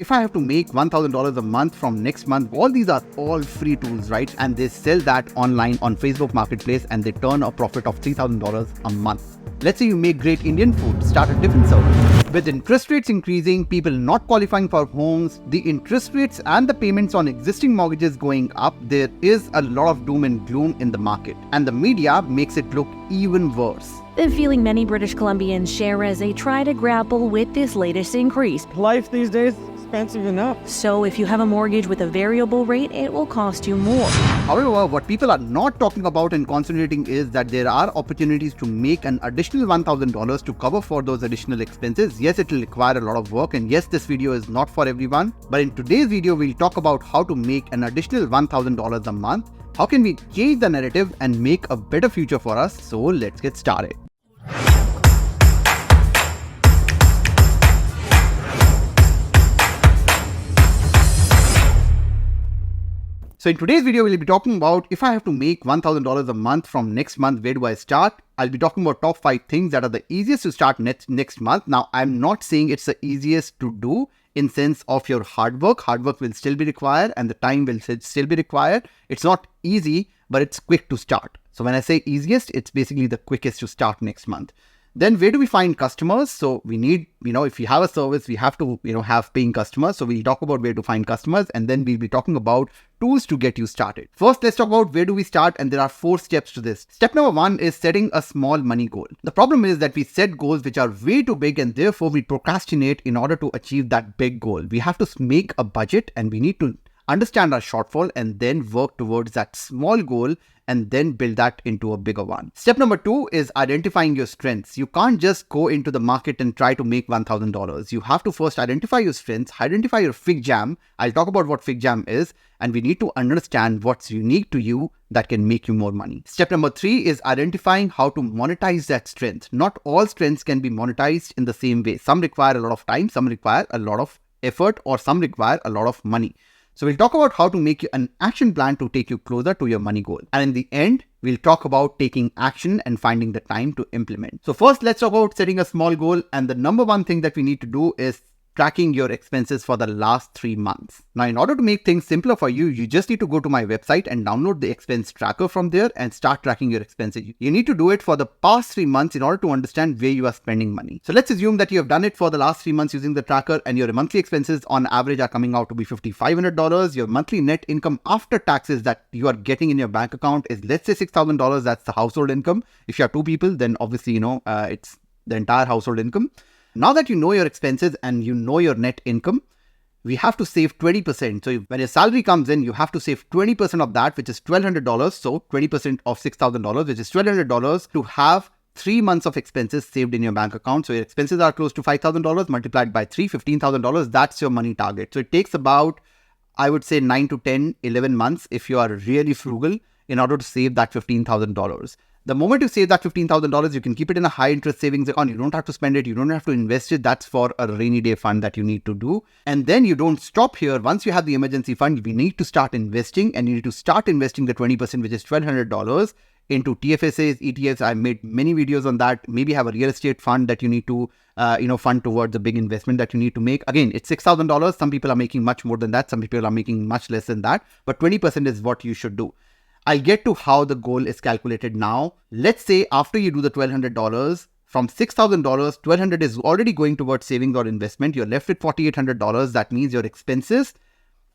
If I have to make $1,000 a month from next month, all these are all free tools, right? And they sell that online on Facebook Marketplace and they turn a profit of $3,000 a month. Let's say you make great Indian food, start a different service. With interest rates increasing, people not qualifying for homes, the interest rates and the payments on existing mortgages going up, there is a lot of doom and gloom in the market. And the media makes it look even worse. The feeling many British Columbians share as they try to grapple with this latest increase. Life these days is expensive enough. So if you have a mortgage with a variable rate, it will cost you more. However, what people are not talking about and concentrating is that there are opportunities to make an additional $1,000 to cover for those additional expenses. Yes, it will require a lot of work, and yes, this video is not for everyone. But in today's video, we'll talk about how to make an additional $1,000 a month. How can we change the narrative and make a better future for us? So let's get started. So in today's video, we'll be talking about if I have to make $1,000 a month from next month, where do I start? I'll be talking about top 5 things that are the easiest to start next month. Now, I'm not saying it's the easiest to do in sense of your hard work. Hard work will still be required and the time will still be required. It's not easy, but it's quick to start. So when I say easiest, it's basically the quickest to start next month. Then where do we find customers? So we need, if you have a service, we have to, have paying customers. So we'll talk about where to find customers, and then we'll be talking about tools to get you started. First, let's talk about where do we start, and there are 4 steps to this. Step number 1 is setting a small money goal. The problem is that we set goals which are way too big, and therefore we procrastinate in order to achieve that big goal. We have to make a budget, and we need to understand our shortfall and then work towards that small goal and then build that into a bigger one. Step number 2 is identifying your strengths. You can't just go into the market and try to make $1,000. You have to first identify your strengths, identify your fig jam. I'll talk about what fig jam is, and we need to understand what's unique to you that can make you more money. Step number 3 is identifying how to monetize that strength. Not all strengths can be monetized in the same way. Some require a lot of time, some require a lot of effort, or some require a lot of money. So we'll talk about how to make an action plan to take you closer to your money goal. And in the end, we'll talk about taking action and finding the time to implement. So first, let's talk about setting a small goal. And the number 1 thing that we need to do is tracking your expenses for the last 3 months. Now, in order to make things simpler for you, you just need to go to my website and download the expense tracker from there and start tracking your expenses. You need to do it for the past 3 months in order to understand where you are spending money. So let's assume that you have done it for the last 3 months using the tracker, and your monthly expenses on average are coming out to be $5,500. Your monthly net income after taxes that you are getting in your bank account is, let's say, $6,000. That's the household income. If you have 2 people, then obviously, it's the entire household income. Now that you know your expenses and you know your net income, we have to save 20%. So when your salary comes in, you have to save 20% of that, which is $1,200. So 20% of $6,000, which is $1,200, to have 3 months of expenses saved in your bank account. So your expenses are close to $5,000 multiplied by 3, $15,000. That's your money target. So it takes about, I would say, 9 to 10, 11 months if you are really frugal in order to save that $15,000. The moment you save that $15,000, you can keep it in a high interest savings account. You don't have to spend it. You don't have to invest it. That's for a rainy day fund that you need to do. And then you don't stop here. Once you have the emergency fund, we need to start investing, and you need to start investing the 20%, which is $1,200, into TFSAs, ETFs. I've made many videos on that. Maybe have a real estate fund that you need to, fund towards a big investment that you need to make. Again, it's $6,000. Some people are making much more than that. Some people are making much less than that. But 20% is what you should do. I'll get to how the goal is calculated now. Let's say after you do the $1,200, from $6,000, $1,200 is already going towards savings or investment. You're left with $4,800. That means your expenses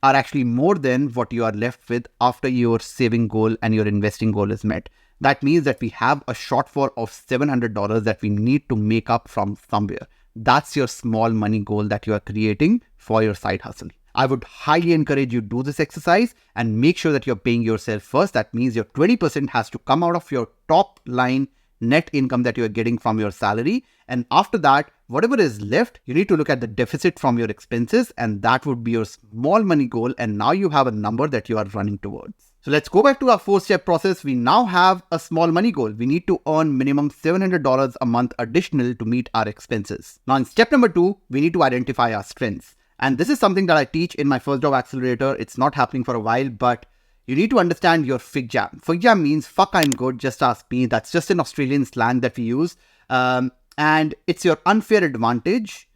are actually more than what you are left with after your saving goal and your investing goal is met. That means that we have a shortfall of $700 that we need to make up from somewhere. That's your small money goal that you are creating for your side hustle. I would highly encourage you to do this exercise and make sure that you're paying yourself first. That means your 20% has to come out of your top line net income that you're getting from your salary. And after that, whatever is left, you need to look at the deficit from your expenses, and that would be your small money goal. And now you have a number that you are running towards. So let's go back to our 4-step process. We now have a small money goal. We need to earn minimum $700 a month additional to meet our expenses. Now in step number 2, we need to identify our strengths. And this is something that I teach in my First Job Accelerator. It's not happening for a while, but you need to understand your fig jam. Fig jam means fuck, I'm good, just ask me. That's just an Australian slang that we use. And it's your unfair advantage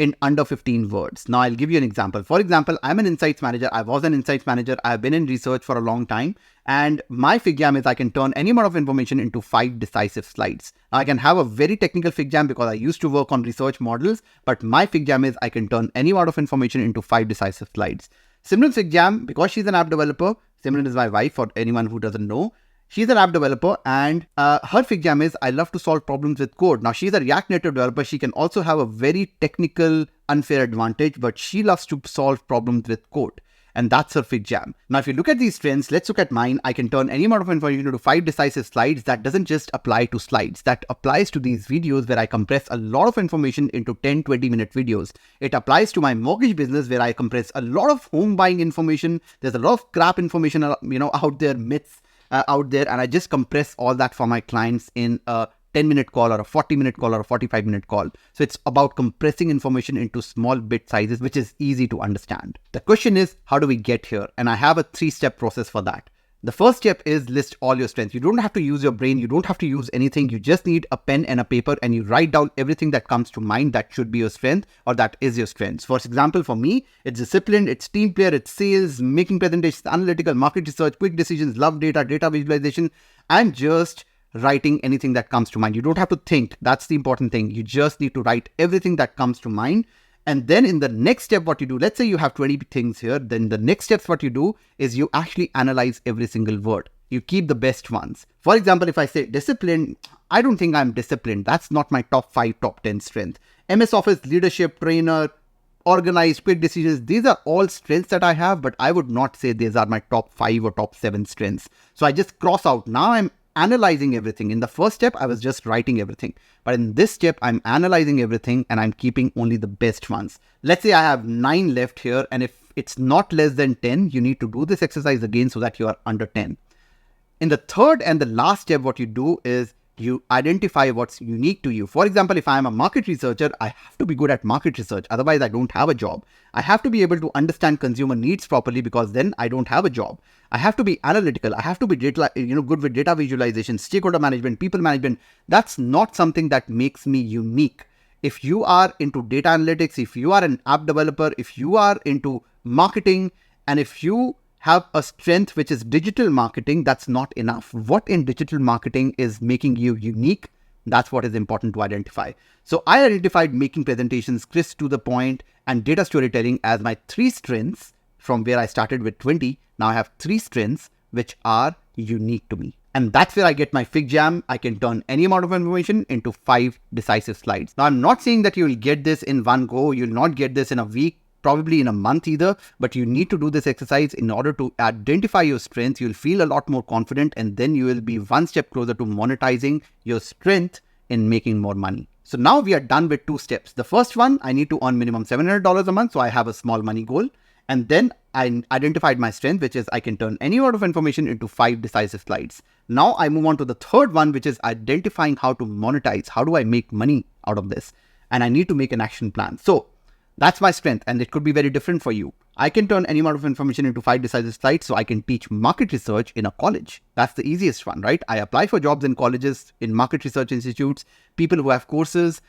in under 15 words. Now I'll give you an example. For example, I'm an insights manager. I was an insights manager. I've been in research for a long time. And my fig jam is I can turn any amount of information into 5 decisive slides. Now, I can have a very technical fig jam because I used to work on research models, but my fig jam is I can turn any amount of information into 5 decisive slides. Simran's fig jam, because she's an app developer, Simran is my wife for anyone who doesn't know. She's an app developer and her fig jam is I love to solve problems with code. Now she's a React Native developer. She can also have a very technical unfair advantage, but she loves to solve problems with code. And that's her fig jam. Now, if you look at these trends, let's look at mine. I can turn any amount of information into 5 decisive slides. That doesn't just apply to slides. That applies to these videos where I compress a lot of information into 10, 20-minute videos. It applies to my mortgage business where I compress a lot of home buying information. There's a lot of crap information, out there, myths out there. And I just compress all that for my clients in a 10-minute call or a 40-minute call or a 45-minute call. So it's about compressing information into small bit sizes, which is easy to understand. The question is, how do we get here? And I have a 3-step process for that. The first step is list all your strengths. You don't have to use your brain. You don't have to use anything. You just need a pen and a paper and you write down everything that comes to mind that should be your strength or that is your strength. For example, for me, it's discipline, it's team player, it's sales, making presentations, analytical, market research, quick decisions, love data, data visualization, and just writing anything that comes to mind. You don't have to think. That's the important thing. You just need to write everything that comes to mind. And then in the next step, what you do, let's say you have 20 things here. Then the next steps, what you do is you actually analyze every single word. You keep the best ones. For example, if I say discipline, I don't think I'm disciplined. That's not my top 5, top 10 strength. MS Office, leadership, trainer, organized, quick decisions. These are all strengths that I have, but I would not say these are my top 5 or top 7 strengths. So I just cross out. Now I'm analyzing everything. In the first step, I was just writing everything. But in this step, I'm analyzing everything and I'm keeping only the best ones. Let's say I have 9 left here. And if it's not less than 10, you need to do this exercise again so that you are under 10. In the third and the last step, what you do is you identify what's unique to you. For example, if I'm a market researcher, I have to be good at market research. Otherwise, I don't have a job. I have to be able to understand consumer needs properly because then I don't have a job. I have to be analytical. I have to be good with data visualization, stakeholder management, people management. That's not something that makes me unique. If you are into data analytics, if you are an app developer, if you are into marketing, and if you have a strength which is digital marketing, that's not enough. What in digital marketing is making you unique? That's what is important to identify. So I identified making presentations crisp to the point and data storytelling as my 3 strengths from where I started with 20. Now I have 3 strengths which are unique to me. And that's where I get my fig jam. I can turn any amount of information into 5 decisive slides. Now I'm not saying that you will get this in one go. You'll not get this in a week, probably in a month either, but you need to do this exercise in order to identify your strengths. You'll feel a lot more confident and then you will be one step closer to monetizing your strength in making more money. So now we are done with 2 steps. The first one, I need to earn minimum $700 a month. So I have a small money goal. And then I identified my strength, which is I can turn any amount of information into 5 decisive slides. Now I move on to the third one, which is identifying how to monetize. How do I make money out of this? And I need to make an action plan. So that's my strength, and it could be very different for you. I can turn any amount of information into 5 decisive slides, so I can teach market research in a college. That's the easiest one, right? I apply for jobs in colleges, in market research institutes, people who have courses.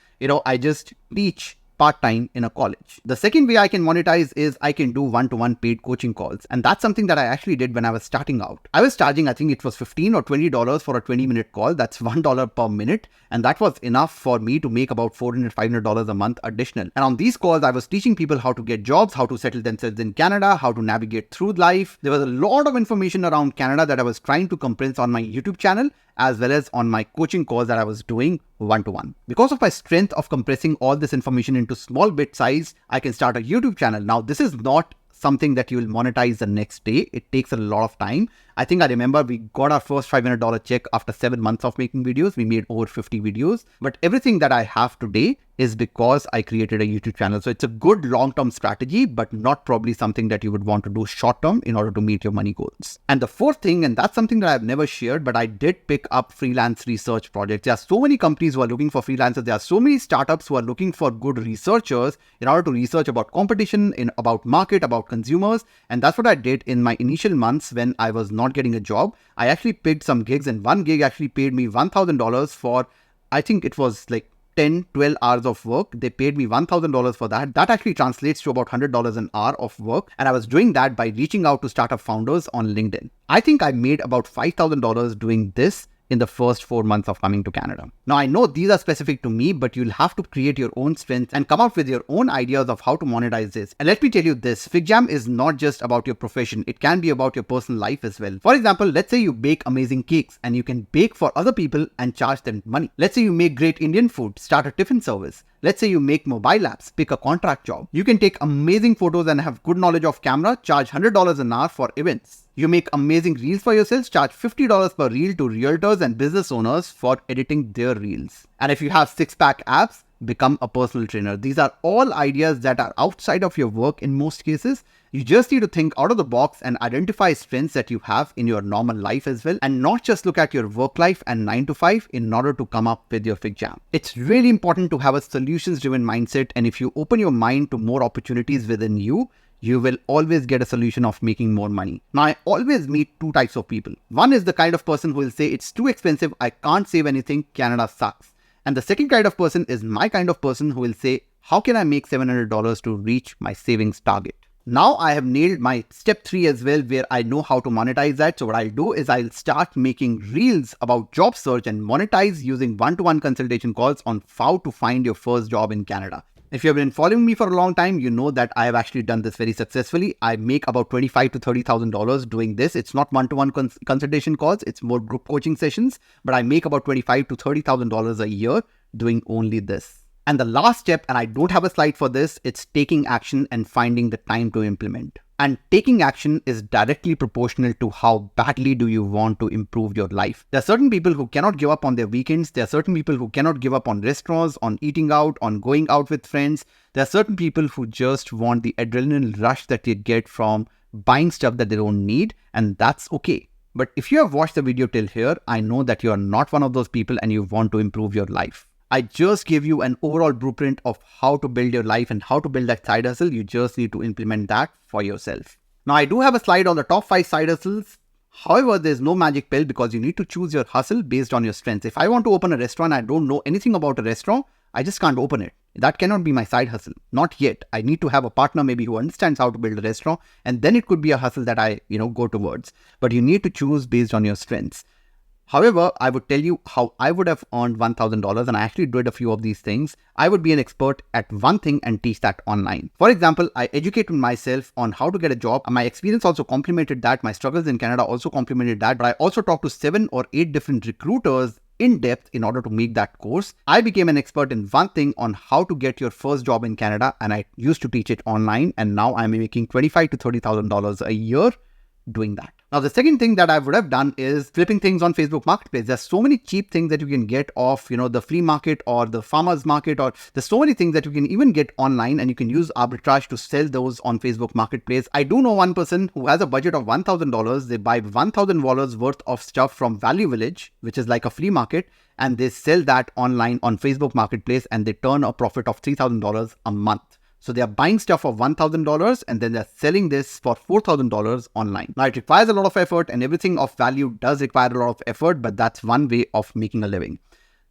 I just teach part-time in a college. The second way I can monetize is I can do one-to-one paid coaching calls. And that's something that I actually did when I was starting out. I was charging, I think it was $15 or $20 for a 20-minute call. That's $1 per minute. And that was enough for me to make about $400, $500 a month additional. And on these calls, I was teaching people how to get jobs, how to settle themselves in Canada, how to navigate through life. There was a lot of information around Canada that I was trying to compress on my YouTube channel, as well as on my coaching calls that I was doing one-to-one. Because of my strength of compressing all this information into small bit size, I can start a YouTube channel. Now, this is not something that you will monetize the next day. It takes a lot of time. I think I remember we got our first $500 check after 7 months of making videos. We made over 50 videos. But everything that I have today is because I created a YouTube channel. So it's a good long-term strategy, but not probably something that you would want to do short-term in order to meet your money goals. And the fourth thing, and that's something that I've never shared, but I did pick up freelance research projects. There are so many companies who are looking for freelancers. There are so many startups who are looking for good researchers in order to research about competition, about market, about consumers. And that's what I did in my initial months when I was not getting a job. I actually picked some gigs, and one gig actually paid me $1,000 for, I think it was like 10, 12 hours of work. They paid me $1,000 for that. That actually translates to about $100 an hour of work. And I was doing that by reaching out to startup founders on LinkedIn. I think I made about $5,000 doing this in the first 4 months of coming to Canada. Now, I know these are specific to me, but you'll have to create your own strengths and come up with your own ideas of how to monetize this. And let me tell you this, FigJam is not just about your profession. It can be about your personal life as well. For example, let's say you bake amazing cakes and you can bake for other people and charge them money. Let's say you make great Indian food, start a tiffin service. Let's say you make mobile apps, pick a contract job. You can take amazing photos and have good knowledge of camera, charge $100 an hour for events. You make amazing reels for yourselves, charge $50 per reel to realtors and business owners for editing their reels. And if you have six-pack abs, become a personal trainer. These are all ideas that are outside of your work in most cases. You just need to think out of the box and identify strengths that you have in your normal life as well, and not just look at your work life and 9 to 5 in order to come up with your FigJam. It's really important to have a solutions-driven mindset, and if you open your mind to more opportunities within you, you will always get a solution of making more money. Now, I always meet two types of people. One is the kind of person who will say, it's too expensive, I can't save anything, Canada sucks. And the second kind of person is my kind of person who will say, how can I make $700 to reach my savings target? Now I have nailed my step 3 as well, where I know how to monetize that. So what I'll do is I'll start making reels about job search and monetize using one-to-one consultation calls on how to find your first job in Canada. If you have been following me for a long time, you know that I have actually done this very successfully. I make about $25,000 to $30,000 doing this. It's not one-to-one consultation calls, it's more group coaching sessions, but I make about $25,000 to $30,000 a year doing only this. And the last step, and I don't have a slide for this, it's taking action and finding the time to implement. And taking action is directly proportional to how badly do you want to improve your life. There are certain people who cannot give up on their weekends. There are certain people who cannot give up on restaurants, on eating out, on going out with friends. There are certain people who just want the adrenaline rush that you get from buying stuff that they don't need, and that's okay. But if you have watched the video till here, I know that you are not one of those people and you want to improve your life. I just gave you an overall blueprint of how to build your life and how to build that side hustle. You just need to implement that for yourself. Now, I do have a slide on the top 5 side hustles. However, there's no magic pill because you need to choose your hustle based on your strengths. If I want to open a restaurant, I don't know anything about a restaurant, I just can't open it. That cannot be my side hustle. Not yet. I need to have a partner maybe who understands how to build a restaurant, and then it could be a hustle that I, go towards. But you need to choose based on your strengths. However, I would tell you how I would have earned $1,000, and I actually did a few of these things. I would be an expert at one thing and teach that online. For example, I educated myself on how to get a job. My experience also complemented that. My struggles in Canada also complemented that. But I also talked to 7 or 8 different recruiters in depth in order to make that course. I became an expert in one thing on how to get your first job in Canada, and I used to teach it online. And now I'm making $25,000 to $30,000 a year doing that. Now, the second thing that I would have done is flipping things on Facebook Marketplace. There's so many cheap things that you can get off, the flea market or the farmer's market, or there's so many things that you can even get online, and you can use arbitrage to sell those on Facebook Marketplace. I do know one person who has a budget of $1,000. They buy $1,000 worth of stuff from Value Village, which is like a flea market, and they sell that online on Facebook Marketplace, and they turn a profit of $3,000 a month. So they are buying stuff for $1,000 and then they're selling this for $4,000 online. Now, it requires a lot of effort, and everything of value does require a lot of effort, but that's one way of making a living.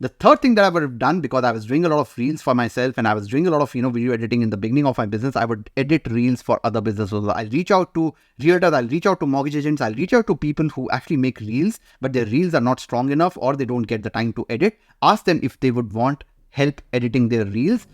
The third thing that I would have done, because I was doing a lot of reels for myself and I was doing a lot of, video editing in the beginning of my business, I would edit reels for other businesses. I'll reach out to realtors, I'll reach out to mortgage agents, I'll reach out to people who actually make reels, but their reels are not strong enough or they don't get the time to edit. Ask them if they would want help editing their reels,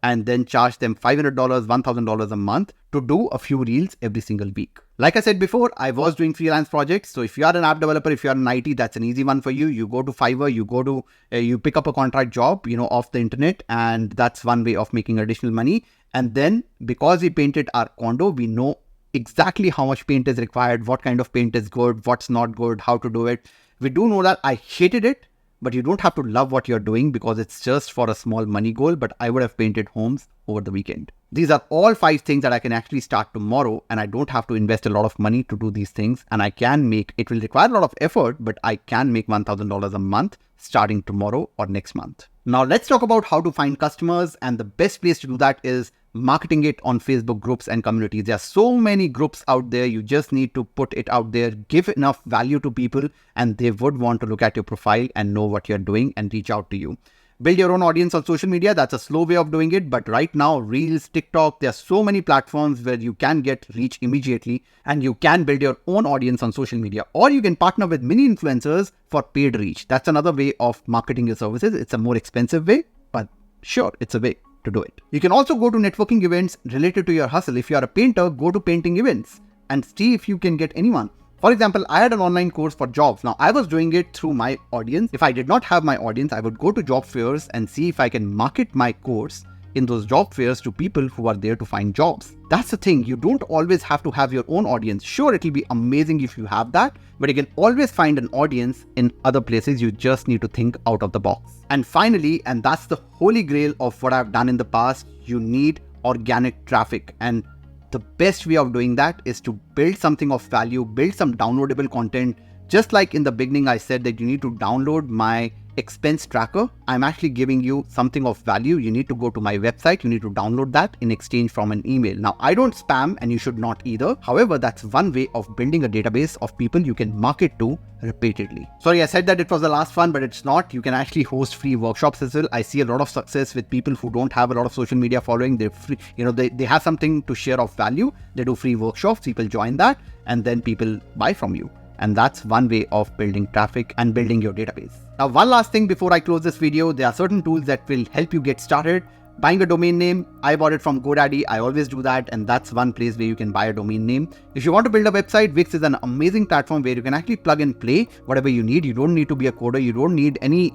and then charge them $500, $1,000 a month to do a few reels every single week. Like I said before, I was doing freelance projects. So if you are an app developer, if you are an IT, that's an easy one for you. You go to Fiverr, you pick up a contract job, off the internet, and that's one way of making additional money. And then because we painted our condo, we know exactly how much paint is required, what kind of paint is good, what's not good, how to do it. We do know that. I hated it. But you don't have to love what you're doing because it's just for a small money goal. But I would have painted homes over the weekend. These are all 5 things that I can actually start tomorrow, and I don't have to invest a lot of money to do these things. And I can make, it will require a lot of effort, but I can make $1,000 a month starting tomorrow or next month. Now let's talk about how to find customers, and the best place to do that is marketing it on Facebook groups and communities. There are so many groups out there. You just need to put it out there, give enough value to people, and they would want to look at your profile and know what you're doing and reach out to you. Build your own audience on social media. That's a slow way of doing it. But right now, Reels, TikTok, there are so many platforms where you can get reach immediately and you can build your own audience on social media. Or you can partner with mini influencers for paid reach. That's another way of marketing your services. It's a more expensive way, but sure, it's a way to do it. You can also go to networking events related to your hustle. If you are a painter, go to painting events and see if you can get anyone. For example, I had an online course for jobs. Now, I was doing it through my audience. If I did not have my audience, I would go to job fairs and see if I can market my course in those job fairs to people who are there to find jobs. That's the thing. You don't always have to have your own audience. Sure, it'll be amazing if you have that, but you can always find an audience in other places. You just need to think out of the box. And finally, and that's the holy grail of what I've done in the past, you need organic traffic. And the best way of doing that is to build something of value, build some downloadable content. Just like in the beginning, I said that you need to download my expense tracker. I'm actually giving you something of value. You need to go to my website. You need to download that in exchange from an email. Now, I don't spam and you should not either. However, that's one way of building a database of people you can market to repeatedly. Sorry, I said that it was the last one, but it's not. You can actually host free workshops as well. I see a lot of success with people who don't have a lot of social media following. They're free, they have something to share of value. They do free workshops. People join that and then people buy from you. And that's one way of building traffic and building your database. Now, one last thing before I close this video, there are certain tools that will help you get started. Buying a domain name, I bought it from GoDaddy. I always do that. And that's one place where you can buy a domain name. If you want to build a website, Wix is an amazing platform where you can actually plug and play whatever you need. You don't need to be a coder. You don't need any,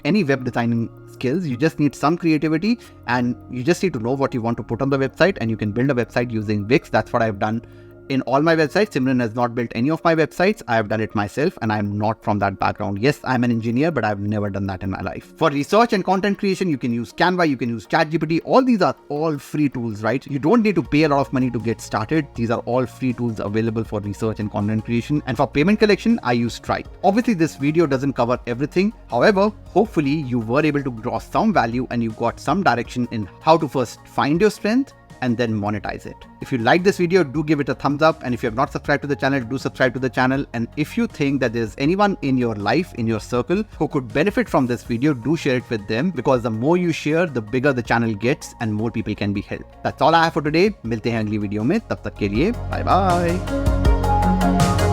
any web designing skills. You just need some creativity and you just need to know what you want to put on the website and you can build a website using Wix. That's what I've done in all my websites. Simran has not built any of my websites. I have done it myself and I'm not from that background. Yes, I'm an engineer, but I've never done that in my life. For research and content creation, you can use Canva, you can use ChatGPT. All these are all free tools, right? You don't need to pay a lot of money to get started. These are all free tools available for research and content creation. And for payment collection, I use Stripe. Obviously, this video doesn't cover everything. However, hopefully you were able to draw some value and you got some direction in how to first find your strength and then monetize it. If you like this video, do give it a thumbs up. And if you have not subscribed to the channel, do subscribe to the channel. And if you think that there's anyone in your life, in your circle, who could benefit from this video, do share it with them, because the more you share, the bigger the channel gets and more people can be helped. That's all I have for today. मिलते हैं अगली video में, तब तक के लिए bye bye.